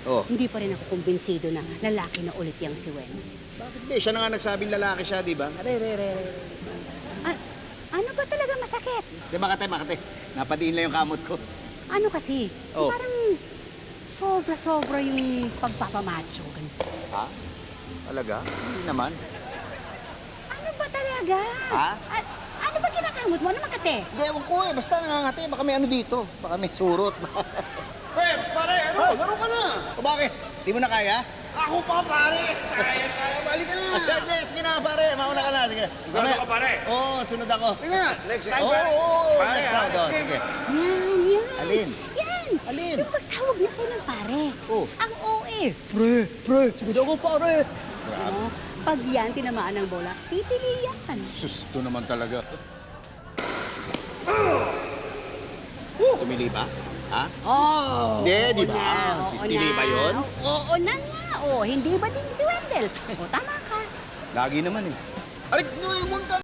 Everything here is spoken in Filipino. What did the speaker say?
Oh. hindi pa rin ako kumbinsido na lalaki na ulit yang si Wen. Bakit di? Siya na nga nagsabing lalaki siya, di ba? Ah, ano ba talaga masakit? Di, Makate. Napadiin lang yung kamot ko. Ano kasi? Oh. Parang sobra-sobra yung pagpapamacho. Ha? Talaga? Hindi naman. Ano ba talaga? Ha? Ano ba kinakamot mo? Ano makate? Hindi, ewan ko eh. Basta nangangati. Baka may ano dito. Baka may surot. Peps, pare, ano? Oh. Laro ka na. O bakit? Di mo na kaya? Ako pa, pare. Kaya. Balik ka na. Hindi, sige na pare. Mauna ka na. Sige na. Sigurado ka, pare? Oo, sunod ako. Sige na. Next time, Oo, pare. Pare, next ha? round. Next Oh, game. sige. Yan. Alin? Yan. Alin? Yung pagtawag niya sa'yo ng pare. Oh. Ang OA. Pre. Siguro ako pare. Ano? Pag yan tinamaan ng bola, titili yan. Susto naman talaga. Tumili ba? Ha? Oh, Hindi, di ba? Oo Titili na. ba yun? Oo na nga. Oh, hindi ba din si Wendell? O, tama ka. Lagi naman eh. Aray, huwag ka